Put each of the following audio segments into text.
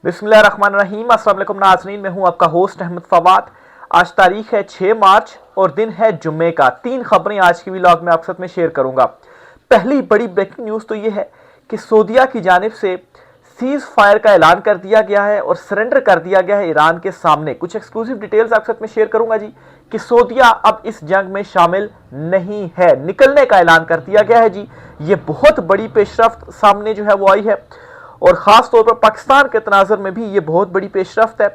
बिस्मिल्लाहिर्रहमानिर्रहीम। अस्सलाम वालेकुम नाज़रीन, मैं हूं आपका होस्ट अहमद फवाद। आज तारीख है 6 मार्च और दिन है जुम्मे का। 3 खबरें आज की व्लॉग में आपके साथ में शेयर करूंगा। पहली बड़ी ब्रेकिंग न्यूज़ तो ये है कि सऊदीया की जानिब से सीज फायर का ऐलान कर दिया गया है और सरेंडर कर दिया गया है ईरान के सामने। कुछ एक्सक्लूसिव डिटेल्स आपके साथ में शेयर करूंगा जी कि सऊदीया अब इस जंग में शामिल नहीं है, निकलने का ऐलान कर दिया गया है जी। ये बहुत बड़ी पेशरफ्त सामने जो है वो आई है और ख़ास तौर पर पाकिस्तान के तनाज़ुर में भी ये बहुत बड़ी पेशरफ्त है।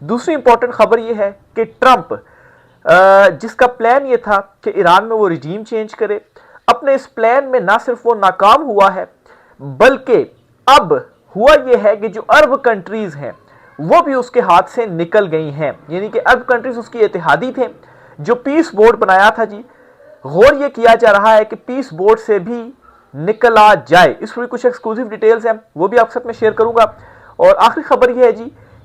दूसरी इंपॉर्टेंट खबर ये है कि ट्रंप जिसका प्लान ये था कि ईरान में वो रिजीम चेंज करे, अपने इस प्लान में ना सिर्फ वो नाकाम हुआ है बल्कि अब हुआ ये है कि जो अरब कंट्रीज़ हैं वो भी उसके हाथ से निकल गई हैं, यानी कि अरब कंट्रीज़ उसकी इत्तेहादी थे। जो पीस बोर्ड बनाया था जी, गौर ये किया जा रहा है कि पीस बोर्ड से भी निकला जाए। इस पर कुछ एक्सक्लूसिव डिटेल्स हैं, वो भी आपके साथ में शेयर करूंगा। और आखिरी खबर यह है जी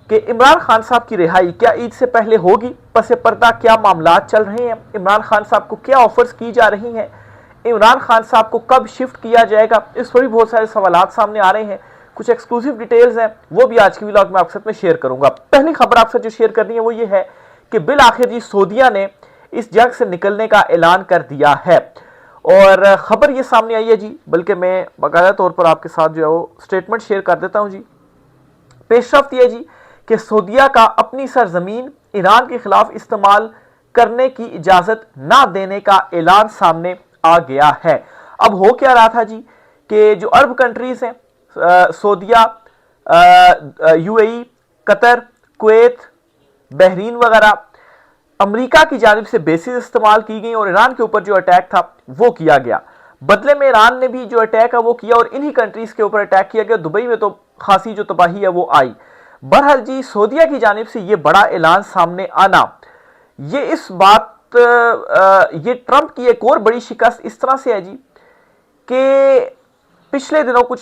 कि इमरान खान साहब की रिहाई क्या ईद से पहले होगी, पसे पर्दा क्या मामला चल रहे हैं, इमरान खान साहब को क्या ऑफर्स की जा रही हैं, इमरान खान साहब को कब शिफ्ट किया जाएगा, इस पर भी बहुत सारे सवालात सामने आ रहे हैं। कुछ एक्सक्लूसिव डिटेल्स हैं, वो भी आज की व्लॉग में आपके साथ में शेयर करूंगा। पहली खबर आपसे जो शेयर करनी है वो ये है कि बिल आखिर जी सऊदीया ने इस जंग से निकलने का ऐलान कर दिया है और खबर ये सामने आई है जी, बल्कि मैं बाकायदा तौर पर आपके साथ जो है वो स्टेटमेंट शेयर कर देता हूं जी। पेशरफ्त ये जी कि सऊदीया का अपनी सरजमीन ईरान के खिलाफ इस्तेमाल करने की इजाजत ना देने का ऐलान सामने आ गया है। अब हो क्या रहा था जी कि जो अरब कंट्रीज हैं, सऊदीया, यूएई, कतर, कुवैत, बहरीन वगैरह, अमेरिका की जानिब से बेसिस इस्तेमाल की गई और ईरान के ऊपर जो अटैक था वो किया गया। बदले में ईरान ने भी जो अटैक है वो किया और इन्हीं कंट्रीज के ऊपर अटैक किया गया। दुबई में तो खासी जो तबाही है वो आई। बहरहाल जी सऊदीया की जानिब से ये बड़ा ऐलान सामने आना, ये इस बात ये ट्रंप की एक और बड़ी शिकस्त इस तरह से है जी कि पिछले दिनों कुछ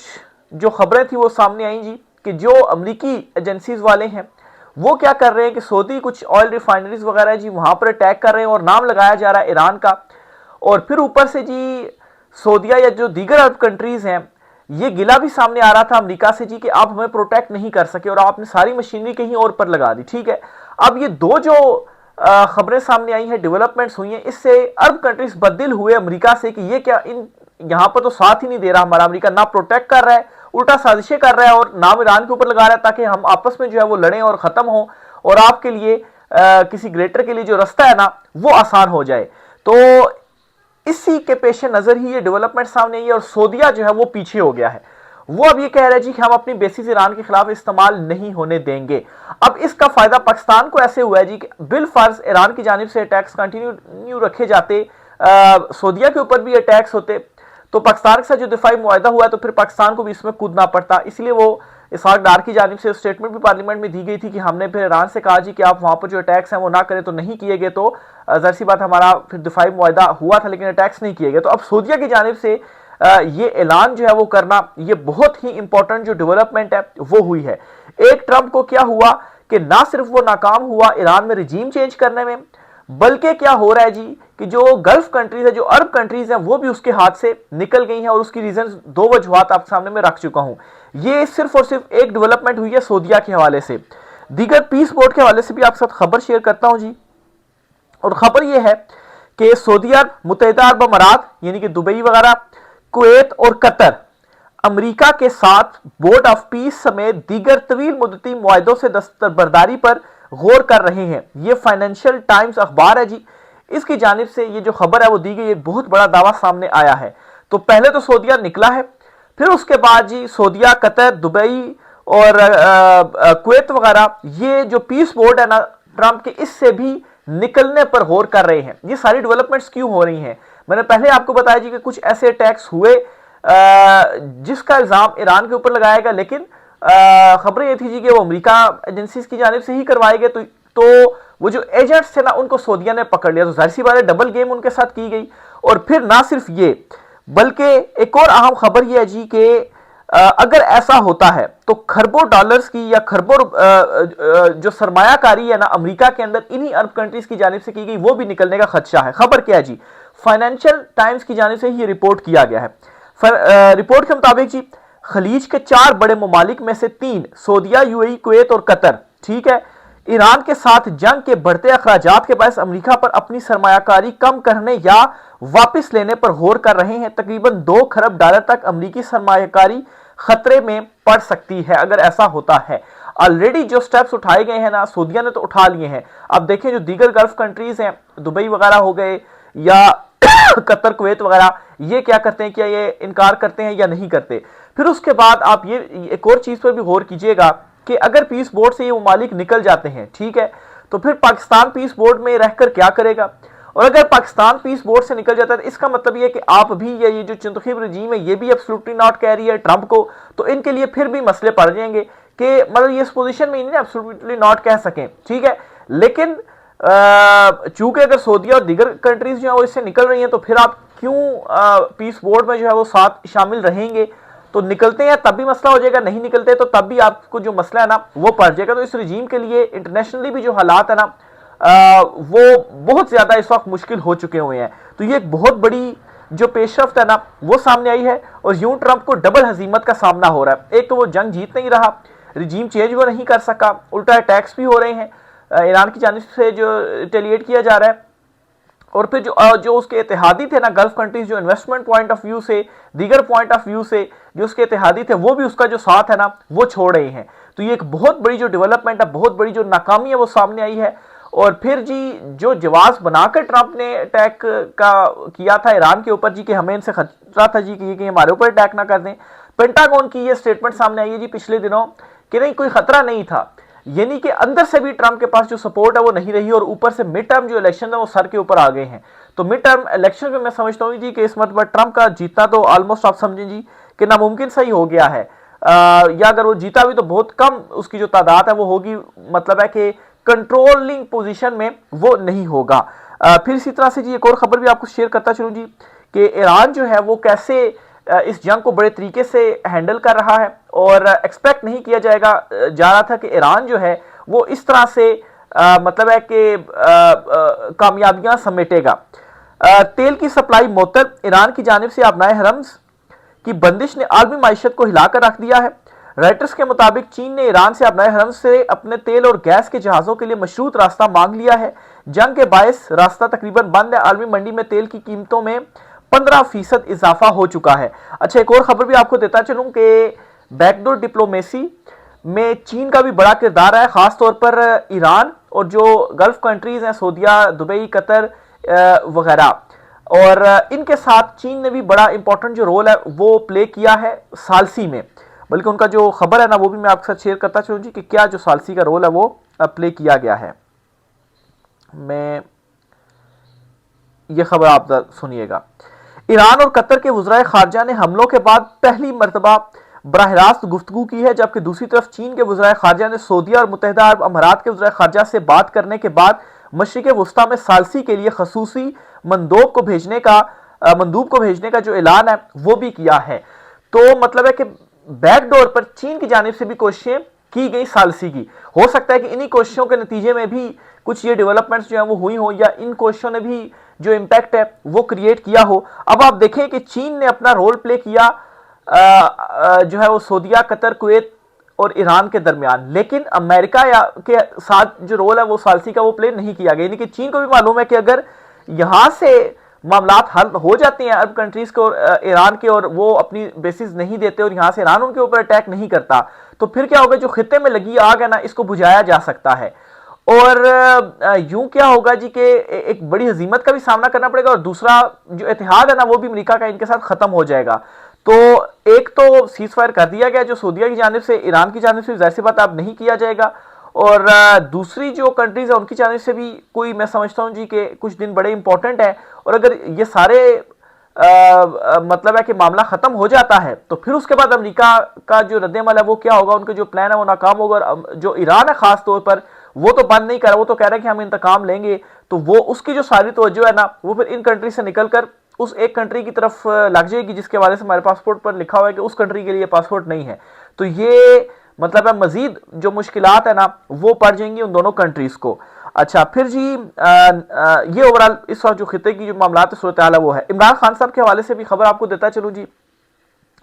जो खबरें थी वो सामने आई जी कि जो अमेरिकी एजेंसीज वाले हैं वो क्या कर रहे हैं कि सऊदी कुछ ऑयल रिफाइनरीज वगैरह जी वहां पर अटैक कर रहे हैं और नाम लगाया जा रहा है ईरान का। और फिर ऊपर से जी सऊदीया या जो दीगर अरब कंट्रीज हैं, ये गिला भी सामने आ रहा था अमेरिका से जी कि आप हमें प्रोटेक्ट नहीं कर सके और आपने सारी मशीनरी कहीं और पर लगा दी। ठीक है, अब ये दो जो खबरें सामने आई हैं, डेवलपमेंट्स हुई हैं, इससे अरब कंट्रीज बददिल हुए अमेरिका से कि ये क्या, इन यहां पर तो साथ ही नहीं दे रहा हमारा अमेरिका, ना प्रोटेक्ट कर रहा है, उल्टा साजिशें कर रहा है और नाम ईरान के ऊपर लगा रहा है ताकि हम आपस में जो है वो लड़ें और खत्म हो और आपके लिए किसी ग्रेटर के लिए जो रास्ता है ना वो आसान हो जाए। तो इसी के पेश नजर ही ये डेवलपमेंट सामने आई है और सऊदीया जो है वो पीछे हो गया है। वो अब ये कह रहा है जी कि हम अपनी बेसिस ईरान के खिलाफ इस्तेमाल नहीं होने देंगे। अब इसका फायदा पाकिस्तान को ऐसे हुआ है जी कि बिल फर्ज ईरान की जानिब से अटैक्स कंटिन्यू रखे जाते, सऊदीया के ऊपर भी अटैक्स होते तो पाकिस्तान के साथ जो दिफाई मुआहदा हुआ है तो फिर पाकिस्तान को भी इसमें कूदना पड़ता। इसलिए वो इसहाक डार की जानिब से स्टेटमेंट भी पार्लियामेंट में दी गई थी कि हमने फिर ईरान से कहा जी कि आप वहां पर जो अटैक्स हैं वो ना करें, तो नहीं किए गए तो जाहिर सी बात हमारा फिर दिफाई मुआहदा हुआ था लेकिन अटैक्स नहीं किए गए। तो अब सऊदीया की जानिब से ये ऐलान जो है वो करना, ये बहुत ही इंपॉर्टेंट जो डेवलपमेंट है वो हुई है। एक ट्रंप को क्या हुआ कि ना सिर्फ वो नाकाम हुआ ईरान में रिजीम चेंज करने में, बल्कि क्या हो रहा है जी कि जो गल्फ कंट्रीज है, जो अरब कंट्रीज हैं, वो भी उसके हाथ से निकल गई हैं और उसकी रीजन दो वजूहात आपके सामने में रख चुका हूं। ये सिर्फ और सिर्फ एक डेवलपमेंट हुई है सऊदीया के हवाले से। दीगर पीस बोर्ड के हवाले से भी आपके साथ खबर शेयर करता हूं जी। और खबर यह है कि सऊदीया, मुत्तहिदा अरब अमारात यानी कि दुबई वगैरह, कुवैत और कतर अमेरिका के साथ बोर्ड ऑफ पीस समेत दीगर तवील मुद्दती मुआहदों से दस्तबरदारी पर गौर कर रहे हैं। ये फाइनेंशियल टाइम्स अखबार है जी, इसकी जानिब से ये जो खबर है वो दी गई, ये बहुत बड़ा दावा सामने आया है। तो पहले तो सऊदीया निकला है, फिर उसके बाद जी सऊदीया, कतर, दुबई और कुवैत वगैरह, ये जो पीस बोर्ड है ना ट्रंप के, इससे भी निकलने पर गौर कर रहे हैं। ये सारी डेवलपमेंट्स क्यों हो रही हैं? मैंने पहले आपको बताया जी कि कुछ ऐसे अटैक्स हुए जिसका इल्जाम ईरान के ऊपर लगाया गया, लेकिन खबरें ये थी जी कि वो अमेरिका एजेंसीज की जानिब से ही करवाए गए। तो वो जो एजेंट्स थे ना उनको सऊदीया ने पकड़ लिया, तो जाहिर सी बात है डबल गेम उनके साथ की गई। और फिर ना सिर्फ ये बल्कि एक और अहम खबर ये है जी कि अगर ऐसा होता है तो खरबों डॉलर्स की या खरबों जो सरमायाकारी है ना अमेरिका के अंदर इन्हीं अरब कंट्रीज की जानिब से की गई, वो भी निकलने का खदशा है। खबर क्या है जी, फाइनेंशियल टाइम्स की जानिब से ही रिपोर्ट किया गया है। रिपोर्ट के मुताबिक जी खलीज के 4 बड़े ममालिक में से 3 सऊदीया, यूएई, कुवैत और कतर, ठीक है, ईरान के साथ जंग के बढ़ते अखराजात के बायस अमेरिका पर अपनी सरमायाकारी कम करने या वापस लेने पर गौर कर रहे हैं। तकरीबन 2 खरब डॉलर तक अमेरिकी सरमायाकारी खतरे में पड़ सकती है अगर ऐसा होता है। ऑलरेडी जो स्टेप्स उठाए गए हैं ना, सऊदीया ने तो उठा लिए हैं। अब देखें जो दीगर गल्फ कंट्रीज हैं, दुबई वगैरह हो गए या कतर, कुवैत वगैरह, ये क्या करते हैं, क्या ये इनकार करते हैं या नहीं करते। फिर उसके बाद आप ये एक और चीज पर भी गौर कीजिएगा कि अगर पीस बोर्ड से ये ममालिक निकल जाते हैं, ठीक है, तो फिर पाकिस्तान पीस बोर्ड में रहकर क्या करेगा। और अगर पाकिस्तान पीस बोर्ड से निकल जाता है तो इसका मतलब ये कि आप भी, या ये जो चिंतखीब रजीम है ये भी एब्सोल्युटली नॉट कह रही है ट्रंप को, तो इनके लिए फिर भी मसले पड़ जाएंगे कि मतलब ये इस पोजीशन में इन्हें एब्सोल्युटली नॉट कह सकें, ठीक है। लेकिन चूंकि अगर सऊदीया और दीगर कंट्रीज जो है वो इससे निकल रही हैं, तो फिर आप क्यों पीस बोर्ड में जो है वो साथ शामिल रहेंगे। तो निकलते हैं तब भी मसला हो जाएगा, नहीं निकलते तो तब भी आपको जो मसला है ना वो पड़ जाएगा। तो इस रजीम के लिए इंटरनेशनली भी जो हालात है ना वो बहुत ज्यादा इस वक्त मुश्किल हो चुके हुए हैं। तो ये एक बहुत बड़ी जो पेशरफ्त है ना वो सामने आई है, और यूं ट्रंप को डबल हजीमत का सामना हो रहा है। एक तो वो जंग जीत नहीं रहा, रजीम चेंज वो नहीं कर सका, उल्टा अटैक्स भी हो रहे हैं, ईरान की जानिब से जो रिटेलिएट किया जा रहा है। और फिर जो उसके इत्तेहादी थे ना गल्फ कंट्रीज, जो इन्वेस्टमेंट पॉइंट ऑफ व्यू से, दीगर पॉइंट ऑफ व्यू से जो उसके इत्तेहादी थे, वो भी उसका जो साथ है ना वो छोड़ रहे हैं। तो ये एक बहुत बड़ी जो डेवलपमेंट है, बहुत बड़ी जो नाकामी है वो सामने आई है। और फिर जी जो जवाब बनाकर ट्रंप ने अटैक का किया था ईरान के ऊपर जी, कि हमें इनसे खतरा था जी कि हमारे ऊपर अटैक ना कर दें। पेंटागन की ये स्टेटमेंट सामने आई है जी पिछले दिनों कि नहीं, कोई खतरा नहीं था, यानी कि अंदर से भी ट्रंप के पास जो सपोर्ट है वो नहीं रही, और ऊपर से मिड टर्म जो इलेक्शन है वो सर के ऊपर आ गए हैं। तो मिड टर्म इलेक्शन में मैं समझता हूँ जी कि इस मतलब ट्रंप का जीतना तो ऑलमोस्ट आप समझें जी कि नामुमकिन सही हो गया है, या अगर वो जीता भी तो बहुत कम उसकी जो तादाद है वो होगी, मतलब है कि कंट्रोलिंग पोजीशन में वो नहीं होगा। फिर इसी तरह से जी एक और खबर भी आपको शेयर करता चलूँ जी कि ईरान जो है वो कैसे इस जंग को बड़े तरीके से हैंडल कर रहा है, और एक्सपेक्ट नहीं किया जा रहा था कि ईरान जो है वो इस तरह से मतलब है कि कामयाबियां समेटेगा। तेल की सप्लाई मुअत्तल, ईरान की जानिब से अपनाए हरम्स की बंदिश ने आलमी माइशत को हिलाकर रख दिया है। राइटर्स के मुताबिक चीन ने ईरान से अपनाए हरम से अपने तेल और गैस के जहाज़ों के लिए मशरूत रास्ता मांग लिया है। जंग के बायस रास्ता तकरीबन बंद है। आलमी मंडी में तेल की कीमतों में 15% इजाफा हो चुका है। अच्छा, एक और खबर भी आपको देता चलूं कि बैकडोर डिप्लोमेसी में चीन का भी बड़ा किरदार है, खासतौर पर ईरान और जो गल्फ कंट्रीज हैं, सऊदीया, दुबई, कतर वगैरह, और इनके साथ चीन ने भी बड़ा इंपॉर्टेंट जो रोल है वो प्ले किया है सालसी में। बल्कि उनका जो खबर है ना वो भी मैं आपके साथ शेयर करता चलूँ जी कि क्या जो सालसी का रोल है वो प्ले किया गया है। मैं ये खबर आप सुनिएगा। ईरान और कतर के वज़राए खारजा ने हमलों के बाद पहली मरतबा बराह रास्त गुफ्तगू की है, जबकि दूसरी तरफ चीन के वज़राए खारजा ने सऊदीया और मुत्तहिदा अरब अमारात के वज़राए खारजा से बात करने के बाद मशरिक़ वुस्ता में सालसी के लिए खसूसी मंदूब को भेजने का जो ऐलान है वो भी किया है। तो मतलब है कि बैकडोर पर चीन की जानिब से भी कोशिशें की गई सालसी की। हो सकता है कि इन्हीं कोशिशों के नतीजे में भी कुछ ये डेवलपमेंट्स जो है वो हुई हो, या इन कोशिशों ने भी जो इम्पैक्ट है वो क्रिएट किया हो। अब आप देखें कि चीन ने अपना रोल प्ले किया जो है वो सऊदीया, कतर, कुवैत और ईरान के दरमियान, लेकिन अमेरिका के साथ जो रोल है वो सालसी का वो प्ले नहीं किया गया। यानी कि चीन को भी मालूम है कि अगर यहां से मामलात हल हो जाते हैं अरब कंट्रीज को और ईरान के, और वो अपनी बेसिस नहीं देते और यहां से ईरान उनके ऊपर अटैक नहीं करता, तो फिर क्या होगा, जो खित्ते में लगी आग है ना इसको बुझाया जा सकता है। और यूं क्या होगा जी कि एक बड़ी हजीमत का भी सामना करना पड़ेगा, और दूसरा जो इतिहाद है ना वो भी अमेरिका का इनके साथ खत्म हो जाएगा। तो एक तो सीज फायर कर दिया गया जो सऊदीया की जानिब से, ईरान की जानिब से जाहिर सी बात अब नहीं किया जाएगा, और दूसरी जो कंट्रीज है उनकी जानिब से भी कोई, मैं समझता हूं जी कि कुछ दिन बड़े इंपॉर्टेंट है। और अगर ये सारे मतलब है कि मामला खत्म हो जाता है तो फिर उसके बाद अमेरिका का जो रद्द-ए-अमल है वो क्या होगा, उनका जो प्लान है वो नाकाम होगा। और जो ईरान है खास तौर पर वो तो बंद नहीं कर रहा, वो तो कह रहा है कि हम इंतकाम लेंगे, तो वो उसकी जो सारी तवज्जो है ना वो फिर इन कंट्री से निकलकर उस एक कंट्री की तरफ लग जाएगी जिसके हवाले से हमारे पासपोर्ट पर लिखा हुआ है कि उस कंट्री के लिए पासपोर्ट नहीं है। तो ये मतलब है मजीद जो मुश्किलात है ना वो पड़ जाएंगी उन दोनों कंट्रीज को। अच्छा, फिर जी ये ओवरऑल इस वक्त जो खिते की जो मामलात सूरत हाल है वो है। इमरान खान साहब के हवाले से भी खबर आपको देता चलूँ जी।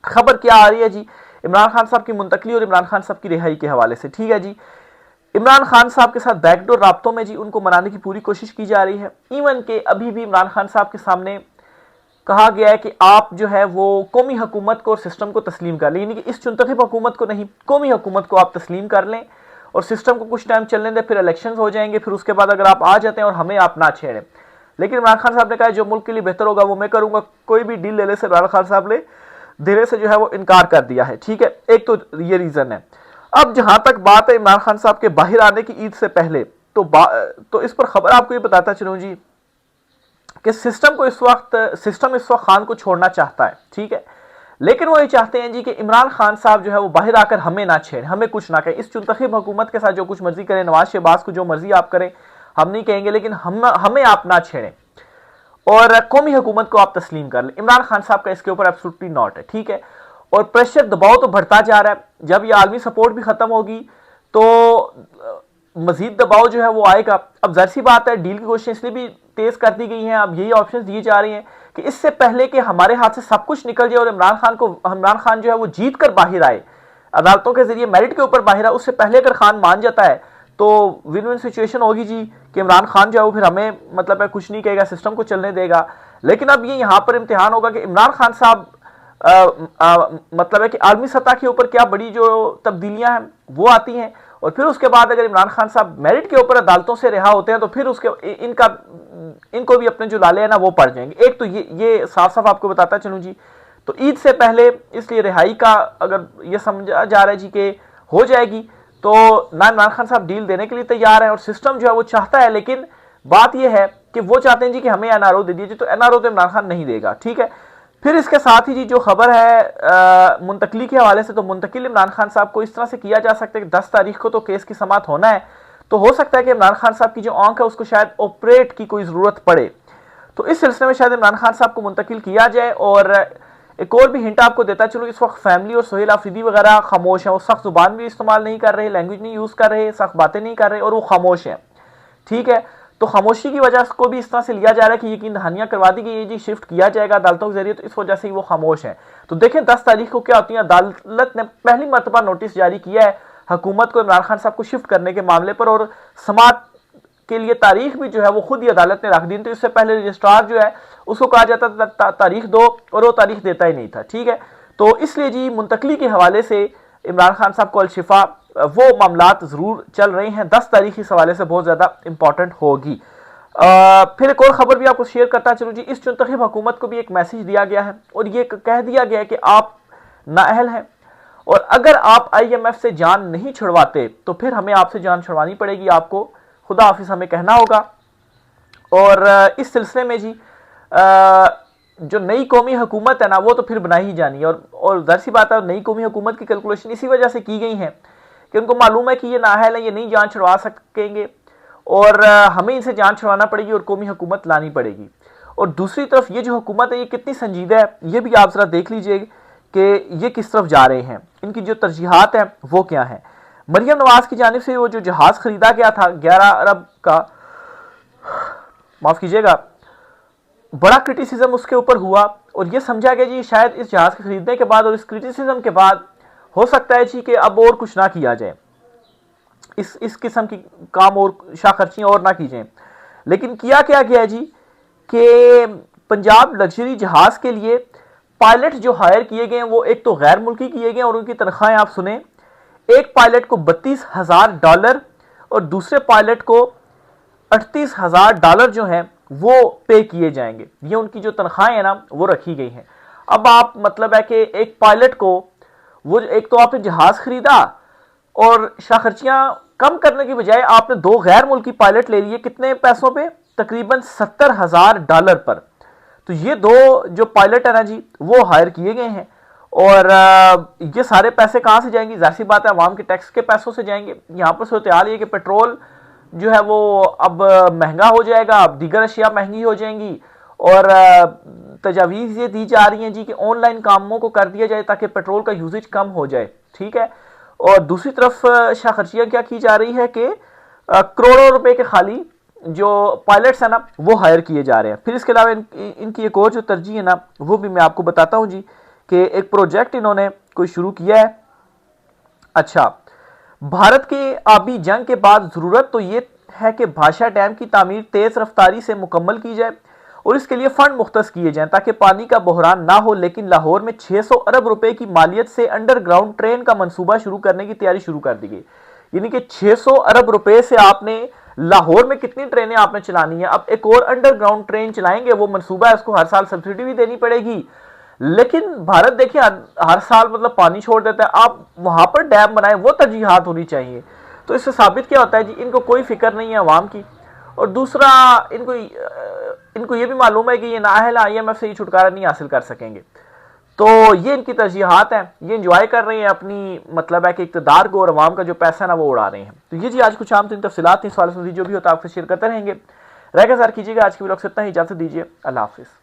खबर क्या आ रही है जी, इमरान खान साहब की मुंतकली और इमरान खान साहब की रिहाई के हवाले से। ठीक है जी, इमरान खान साहब के साथ बैकडोर राब्तों में जी उनको मनाने की पूरी कोशिश की जा रही है। इवन के अभी भी इमरान खान साहब के सामने कहा गया है कि आप जो है वो कौमी हुकूमत को और सिस्टम को तस्लीम कर लें, यानी कि इस चुनतखब हुकूमत को नहीं, कौमी हुकूमत को आप तस्लीम कर लें और सिस्टम को कुछ टाइम चलने दें, फिर इलेक्शन हो जाएंगे, फिर उसके बाद अगर आप आ जाते हैं और हमें आप ना छेड़ें। लेकिन इमरान खान साहब ने कहा जो मुल्क के लिए बेहतर होगा वो मैं करूंगा। कोई भी डील लेने से इमरान खान साहब ने धीरे से जो है वो इनकार कर दिया है। ठीक है, एक तो ये रीजन है। अब जहां तक बात है इमरान खान साहब के बाहर आने की ईद से पहले, तो इस पर खबर आपको ये बताता चलूं जी कि सिस्टम इस वक्त खान को छोड़ना चाहता है। ठीक है, लेकिन वो ये चाहते हैं जी कि इमरान खान साहब जो है वो बाहर आकर हमें ना छेड़े, हमें कुछ ना कहें। इस चुनतखब हुकूमत के साथ जो कुछ मर्जी करें, नवाज शहबाज को जो मर्जी आप करें हम नहीं कहेंगे, लेकिन हमें आप ना छेड़ें और कौमी हुकूमत को आप तस्लीम कर लें। इमरान खान साहब का इसके ऊपर एब्सोल्युटली नॉट है। ठीक है, और प्रेशर दबाव तो बढ़ता जा रहा है। जब ये आलमी सपोर्ट भी खत्म होगी तो मजीद दबाव जो है वो आएगा। अब जाहिर सी बात है डील की कोशिशें इसलिए भी तेज कर दी गई हैं, अब यही ऑप्शन दिए जा रहे हैं कि इससे पहले कि हमारे हाथ से सब कुछ निकल जाए और इमरान खान जो है वो जीत कर बाहर आए, अदालतों के जरिए मेरिट के ऊपर बाहर आए, उससे पहले अगर खान मान जाता है तो विन विन सिचुएशन होगी जी कि इमरान खान जो है वो फिर हमें मतलब है कुछ नहीं कहेगा, सिस्टम को चलने देगा। लेकिन अब ये यहाँ पर इम्तिहान होगा कि इमरान खान साहब मतलब है कि आलमी सतह के ऊपर क्या बड़ी जो तब्दीलियां हैं वो आती हैं, और फिर उसके बाद अगर इमरान खान साहब मेरिट के ऊपर अदालतों से रिहा होते हैं तो फिर उसके इनको भी अपने जो लाले हैं ना वो पड़ जाएंगे। एक तो ये साफ साफ आपको बताता चलूं जी, तो ईद से पहले इसलिए रिहाई का अगर ये समझा जा रहा है जी कि हो जाएगी, तो ना इमरान खान साहब डील देने के लिए तैयार है और सिस्टम जो है वो चाहता है। लेकिन बात यह है कि वो चाहते हैं जी कि हमें एनआरओ दे दीजिए, तो एनआरओ तो इमरान खान नहीं देगा। ठीक है, फिर इसके साथ ही जी जो खबर है मुंतकली के हवाले से, तो मुंतकिल इमरान खान साहब को इस तरह से किया जा सकता है कि 10 तारीख को तो केस की समाअत होना है, तो हो सकता है कि इमरान खान साहब की जो आंख है उसको शायद ऑपरेट की कोई जरूरत पड़े, तो इस सिलसिले में शायद इमरान खान साहब को मुंतकिल किया जाए। और एक और भी हिंट आपको देता चलूँ, इस वक्त फैमिली और सोहेल आफरीदी वगैरह खामोश है, वो सख्त जुबान भी इस्तेमाल नहीं कर रहे, लैंग्वेज नहीं यूज कर रहे, सख्त बातें नहीं कर रहे और वो खामोश है। ठीक है, तो खामोशी की वजह को भी इस तरह से लिया जा रहा है कि यकीन दहानियां करवा दी गई है जी, शिफ्ट किया जाएगा अदालतों के जरिए, तो इस वजह से ही वो खामोश है। तो देखें 10 तारीख को क्या होती है। अदालत ने पहली मरतबा नोटिस जारी किया है हुकूमत को इमरान खान साहब को शिफ्ट करने के मामले पर, और समाअत के लिए तारीख भी जो है वो खुद ही अदालत ने रख दी। तो इससे पहले रजिस्ट्रार जो है उसको कहा जाता था तारीख दो, और वो तारीख देता ही नहीं था। ठीक है, तो इसलिए जी मुंतकली के हवाले से इमरान खान साहब को अलशिफा वो मामलात जरूर चल रहे हैं, 10 तारीख इस हवाले से बहुत ज्यादा इंपॉर्टेंट होगी। फिर एक और खबर भी आपको शेयर करता चलूं जी, इस चुनतखब हुकूमत को भी एक मैसेज दिया गया है और ये कह दिया गया है कि आप नाअहल हैं, और अगर आप IMF से जान नहीं छुड़वाते तो फिर हमें आपसे जान छुड़वानी पड़ेगी, आपको खुदा हाफिज हमें कहना होगा। और इस सिलसिले में जी जो नई कौमी हुकूमत है ना वो तो फिर बनाई ही जानी है, और जाहिर सी बात है नई कौमी हुकूमत की कैलकुलेशन इसी वजह से की गई है कि उनको मालूम है कि ये नाअहल है, ये नहीं जान छुड़वा सकेंगे और हमें इनसे जान छुड़वाना पड़ेगी और कौमी हुकूमत लानी पड़ेगी। और दूसरी तरफ ये जो हुकूमत है ये कितनी संजीदा है, ये भी आप जरा देख लीजिए कि ये किस तरफ जा रहे हैं, इनकी जो तरजीहात है वो क्या है। मरियम नवाज की जानिब से वो जो जहाज खरीदा गया था 11 अरब का, माफ कीजिएगा, बड़ा क्रिटिसिज्म उसके ऊपर हुआ और ये समझा गया जी शायद इस जहाज के खरीदने के बाद और इस क्रिटिसिज्म के बाद हो सकता है जी कि अब और कुछ ना किया जाए, इस किस्म की काम और शाखर्चियां और ना की जाए। लेकिन किया क्या गया जी कि पंजाब लग्जरी जहाज के लिए पायलट जो हायर किए गए वो एक तो गैर मुल्की किए गए और उनकी तनख्वाहें आप सुने, एक पायलट को $32,000 और दूसरे पायलट को $38,000 जो हैं वो पे किए जाएंगे। ये उनकी जो तनख्वाहें हैं ना वो रखी गई हैं। अब आप मतलब है कि एक पायलट को वो एक तो आपने जहाज खरीदा और शाखर्चियां कम करने की बजाय आपने 2 गैर मुल्की पायलट ले लिए, कितने पैसों पे? तकरीबन $70,000 पर। तो ये 2 जो पायलट है ना जी वो हायर किए गए हैं और ये सारे पैसे कहां से जाएंगे? जाहिर सी बात है अवाम के टैक्स के पैसों से जाएंगे। यहां पर सूरत हाल ये कि पेट्रोल जो है वो अब महंगा हो जाएगा, अब दीगर अशिया महंगी हो जाएंगी और तजावीज़ ये दी जा रही हैं जी कि ऑनलाइन कामों को कर दिया जाए ताकि पेट्रोल का यूजेज कम हो जाए। ठीक है, और दूसरी तरफ शाखर्चियाँ क्या की जा रही है कि करोड़ों रुपए के खाली जो पायलट्स है ना वो हायर किए जा रहे हैं। फिर इसके अलावा इनकी एक और जो तरजीह है ना वो भी मैं आपको बताता हूँ जी कि एक प्रोजेक्ट इन्होंने कोई शुरू किया है। अच्छा, भारत के आबी जंग के बाद जरूरत तो ये है कि भाषा डैम की तामीर तेज रफ्तारी से मुकम्मल की जाए और इसके लिए फंड मुख्तस किए जाएं ताकि पानी का बहरान ना हो। लेकिन लाहौर में 600 अरब रुपए की मालियत से अंडरग्राउंड ट्रेन का मंसूबा शुरू करने की तैयारी शुरू कर दी गई। यानी कि 600 अरब रुपए से आपने लाहौर में कितनी ट्रेनें आपने चलानी है। अब एक और अंडरग्राउंड ट्रेन चलाएंगे, वो मंसूबा है, उसको हर साल सब्सिडी भी देनी पड़ेगी। लेकिन भारत देखिए हर साल मतलब पानी छोड़ देता है, आप वहां पर डैम बनाए, वो तरजीहात होनी चाहिए। तो इससे साबित क्या होता है जी, इनको कोई फिक्र नहीं है अवाम की। और दूसरा, इनको ये भी मालूम है कि ये नाअहल IMF से ये छुटकारा नहीं हासिल कर सकेंगे। तो ये इनकी तरजीहात हैं, ये इंजॉय कर रहे हैं अपनी, मतलब है कि इक़्तिदार को, और अवाम का जो पैसा है ना वो उड़ा रहे हैं। तो ये जी आज कुछ आम तीन तफसीलात थी। सवाल जो भी होता है आपसे शेयर करते रहेंगे। रहेगा सर कीजिएगा। आज की व्लॉग से इतना ही, इजाज़त दीजिए। अल्लाह हाफिज़।